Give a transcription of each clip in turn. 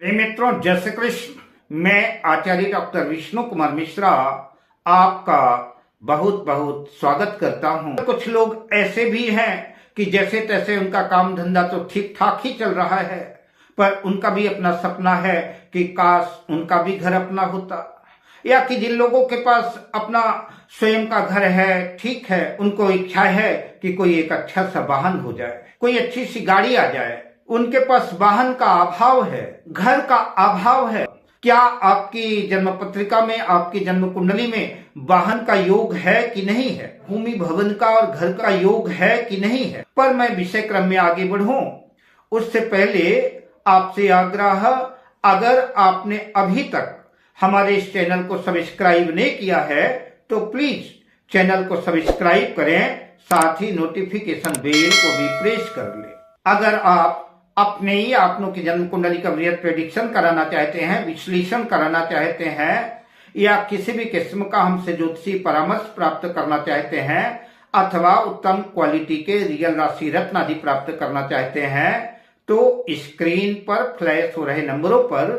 प्रिय मित्रों, जय श्री कृष्ण। मैं आचार्य डॉक्टर विष्णु कुमार मिश्रा आपका बहुत बहुत स्वागत करता हूं। कुछ लोग ऐसे भी हैं कि जैसे तैसे उनका काम धंधा तो ठीक ठाक ही चल रहा है, पर उनका भी अपना सपना है कि काश उनका भी घर अपना होता, या कि जिन लोगों के पास अपना स्वयं का घर है, ठीक है, उनको इच्छा है कि कोई एक अच्छा सा वाहन हो जाए, कोई अच्छी सी गाड़ी आ जाए। उनके पास वाहन का अभाव है, घर का अभाव है। क्या आपकी जन्म पत्रिका में, आपकी जन्म कुंडली में वाहन का योग है कि नहीं है, भूमि भवन का और घर का योग है कि नहीं है? पर मैं विषय क्रम में आगे बढ़ूं उससे पहले आपसे आग्रह, अगर आपने अभी तक हमारे इस चैनल को सब्सक्राइब नहीं किया है तो प्लीज चैनल को सब्सक्राइब करें, साथ ही नोटिफिकेशन बेल को भी प्रेस कर लें। अगर आप अपने ही आपनों की जन्म कुंडली का वृहद प्रेडिक्शन कराना चाहते हैं, विश्लेषण कराना चाहते हैं, या किसी भी किस्म का हमसे ज्योतिषी परामर्श प्राप्त करना चाहते हैं, अथवा उत्तम क्वालिटी के रियल राशि रत्न आदि प्राप्त करना चाहते हैं, तो स्क्रीन पर फ्लैश हो रहे नंबरों पर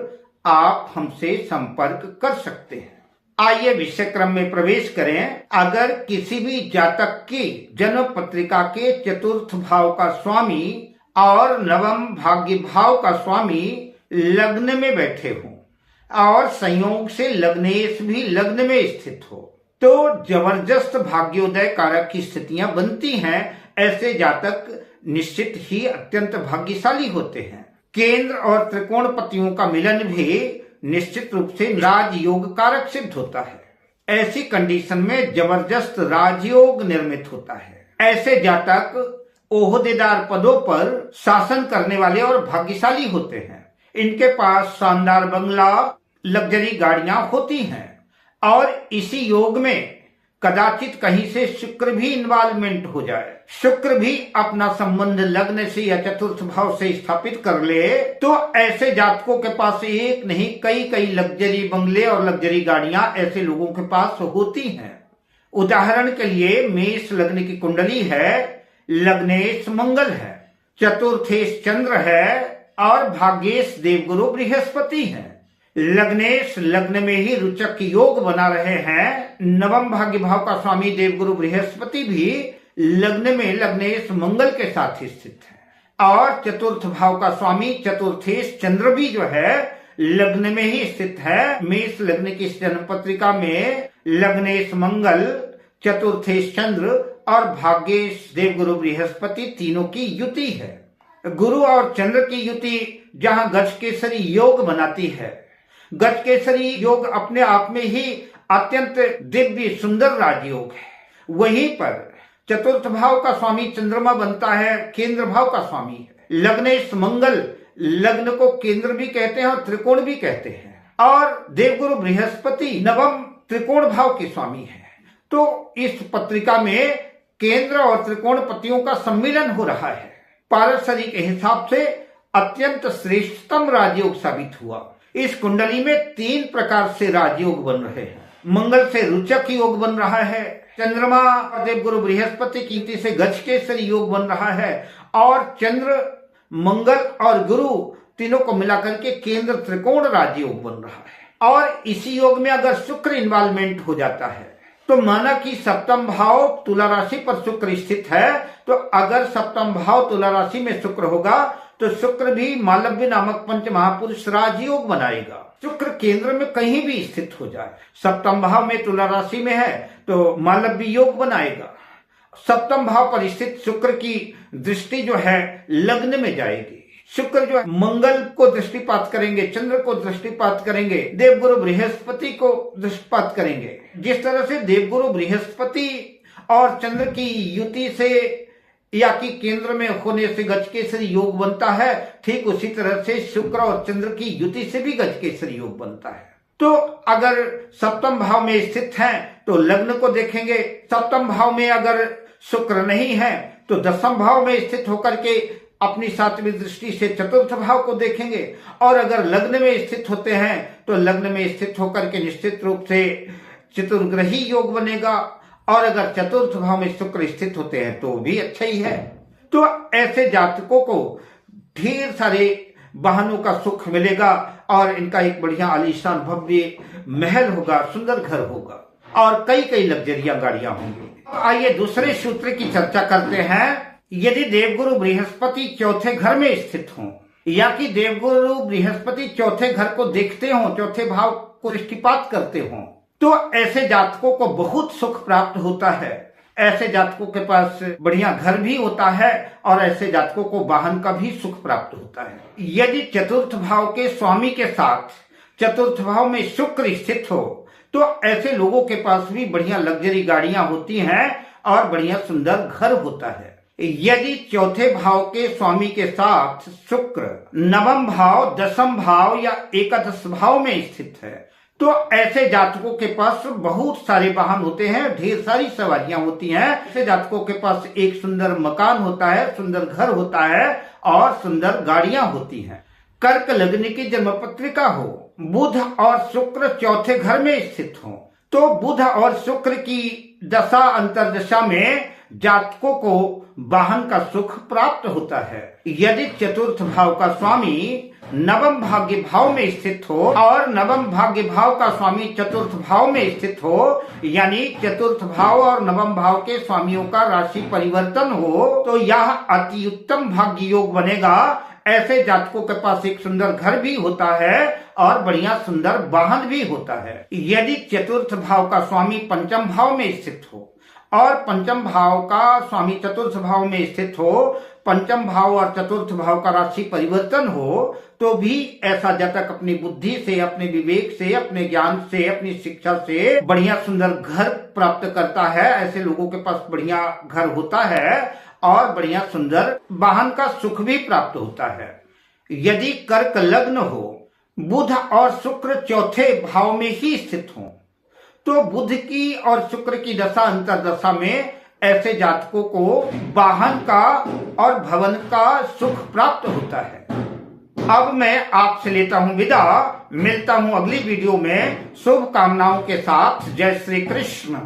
आप हमसे संपर्क कर सकते हैं। आइए विषय क्रम में प्रवेश करें। अगर किसी भी जातक की जन्म पत्रिका के चतुर्थ भाव का स्वामी और नवम भाग्य भाव का स्वामी लग्न में बैठे हों और संयोग से लग्नेश भी लग्न में स्थित हो, तो जबरदस्त भाग्योदय कारक की स्थितियां बनती हैं। ऐसे जातक निश्चित ही अत्यंत भाग्यशाली होते हैं। केंद्र और त्रिकोण पतियों का मिलन भी निश्चित रूप से राजयोग कारक सिद्ध होता है। ऐसी कंडीशन में जबरदस्त राजयोग निर्मित होता है। ऐसे जातक ओहदेदार पदों पर शासन करने वाले और भाग्यशाली होते हैं। इनके पास शानदार बंगला, लग्जरी गाड़ियां होती हैं, और इसी योग में कदाचित कहीं से शुक्र भी इन्वॉल्वमेंट हो जाए। शुक्र भी अपना संबंध लग्न से या चतुर्थ भाव से स्थापित कर ले, तो ऐसे जातकों के पास एक नहीं कई लग्जरी बंगले और लग्जरी गाड़ियां ऐसे लोगों के पास होती हैं। उदाहरण के लिए मेष लग्न की कुंडली है, लग्नेश मंगल है, चतुर्थेश चंद्र है और भाग्येश देवगुरु बृहस्पति है। लग्नेश लग्न में ही रुचक योग बना रहे हैं। नवम भाग्य भाव का स्वामी देवगुरु बृहस्पति भी लग्न में लग्नेश मंगल के साथ स्थित है, और चतुर्थ भाव का स्वामी चतुर्थेश चंद्र भी जो है लग्न में ही स्थित है। मेष लग्न की जन्म पत्रिका में लग्नेश मंगल, चतुर्थेश चंद्र और भाग्येश देवगुरु बृहस्पति तीनों की युति है। गुरु और चंद्र की युति जहां गजकेसरी योग बनाती है, गजकेसरी योग अपने आप में ही अत्यंत दिव्य सुंदर राजयोग है। वहीं पर चतुर्थ भाव का स्वामी चंद्रमा बनता है, केंद्र भाव का स्वामी है। लग्नेश मंगल लग्न को केंद्र भी कहते हैं और त्रिकोण भी कहते हैं, और देवगुरु बृहस्पति नवम त्रिकोण भाव के स्वामी है। तो इस पत्रिका में केंद्र और त्रिकोण पतियों का सम्मिलन हो रहा है। पारसरी के हिसाब से अत्यंत श्रेष्ठतम राजयोग साबित हुआ। इस कुंडली में 3 प्रकार से राजयोग बन रहे हैं। मंगल से रुचक योग बन रहा है, चंद्रमा और देवगुरु बृहस्पति की युति से गजकेसरी योग बन रहा है, और चंद्र, मंगल और गुरु तीनों को मिलाकर के केंद्र त्रिकोण राजयोग बन रहा है। और इसी योग में अगर शुक्र इन्वॉल्वमेंट हो जाता है, तो माना कि सप्तम भाव तुला राशि पर शुक्र स्थित है, तो अगर सप्तम भाव तुला राशि में शुक्र होगा तो शुक्र भी मालव्य नामक पंच महापुरुष राजयोग बनाएगा। शुक्र केंद्र में कहीं भी स्थित हो जाए, सप्तम भाव में तुला राशि में है तो मालव्य योग बनाएगा। सप्तम भाव पर स्थित शुक्र की दृष्टि जो है लग्न में जाएगी। शुक्र जो है मंगल को दृष्टिपात करेंगे, चंद्र को दृष्टिपात करेंगे, देवगुरु बृहस्पति को दृष्टिपात करेंगे। जिस तरह से देवगुरु बृहस्पति और चंद्र की युति से या कि केंद्र में होने से गजकेसरी योग बनता है, ठीक उसी तरह से शुक्र और चंद्र की युति से भी गजकेसरी योग बनता है। तो अगर सप्तम भाव में स्थित हैं तो लग्न को देखेंगे। सप्तम भाव में अगर शुक्र नहीं है तो दसम भाव में स्थित होकर के अपनी 7वीं दृष्टि से चतुर्थ भाव को देखेंगे, और अगर लग्न में स्थित होते हैं तो लग्न में स्थित होकर के निश्चित रूप से चतुर्ग्रही योग बनेगा, और अगर चतुर्थ भाव में शुक्र स्थित होते हैं तो भी अच्छा ही है। तो ऐसे जातकों को ढेर सारे वाहनों का सुख मिलेगा, और इनका एक बढ़िया आलीशान भव्य महल होगा, सुंदर घर होगा और कई कई लग्जरिया गाड़ियां होंगी। आइए दूसरे सूत्र की चर्चा करते हैं। यदि देवगुरु बृहस्पति चौथे घर में स्थित हो या कि देवगुरु बृहस्पति चौथे घर को देखते हो, चौथे भाव को दृष्टिपात करते हो, तो ऐसे जातकों को बहुत सुख प्राप्त होता है। ऐसे जातकों के पास बढ़िया घर भी होता है और ऐसे जातकों को वाहन का भी सुख प्राप्त होता है। यदि चतुर्थ भाव के स्वामी के साथ चतुर्थ भाव में शुक्र स्थित हो तो ऐसे लोगों के पास भी बढ़िया लग्जरी गाड़ियां होती हैं और बढ़िया सुंदर घर होता है। यदि चौथे भाव के स्वामी के साथ शुक्र नवम भाव, दसम भाव या एकादश भाव में स्थित है तो ऐसे जातकों के पास बहुत सारे वाहन होते हैं, ढेर सारी सवारियां होती हैं। ऐसे जातकों के पास एक सुंदर मकान होता है, सुंदर घर होता है और सुंदर गाड़ियां होती हैं। कर्क लग्न की जन्म पत्रिका हो, बुध और शुक्र चौथे घर में स्थित हो तो बुध और शुक्र की दशा अंतर्दशा में जातकों को वाहन का सुख प्राप्त होता है। यदि चतुर्थ भाव का स्वामी नवम भाग्य भाव में स्थित हो और नवम भाग्य भाव का स्वामी चतुर्थ भाव में स्थित हो, यानी चतुर्थ भाव और नवम भाव के स्वामियों का राशि परिवर्तन हो, तो यह अति उत्तम भाग्य योग बनेगा। ऐसे जातकों के पास एक सुंदर घर भी होता है और बढ़िया सुंदर वाहन भी होता है। यदि चतुर्थ भाव का स्वामी पंचम भाव में स्थित हो और पंचम भाव का स्वामी चतुर्थ भाव में स्थित हो, पंचम भाव और चतुर्थ भाव का राशि परिवर्तन हो, तो भी ऐसा जातक अपनी बुद्धि से, अपने विवेक से, अपने ज्ञान से, अपनी शिक्षा से बढ़िया सुंदर घर प्राप्त करता है। ऐसे लोगों के पास बढ़िया घर होता है और बढ़िया सुंदर वाहन का सुख भी प्राप्त होता है। यदि कर्क लग्न हो, बुध और शुक्र चौथे भाव में ही स्थित हो तो बुध की और शुक्र की दशा अंतर्दशा में ऐसे जातकों को वाहन का और भवन का सुख प्राप्त होता है। अब मैं आपसे लेता हूं विदा, मिलता हूं अगली वीडियो में शुभ कामनाओं के साथ। जय श्री कृष्ण।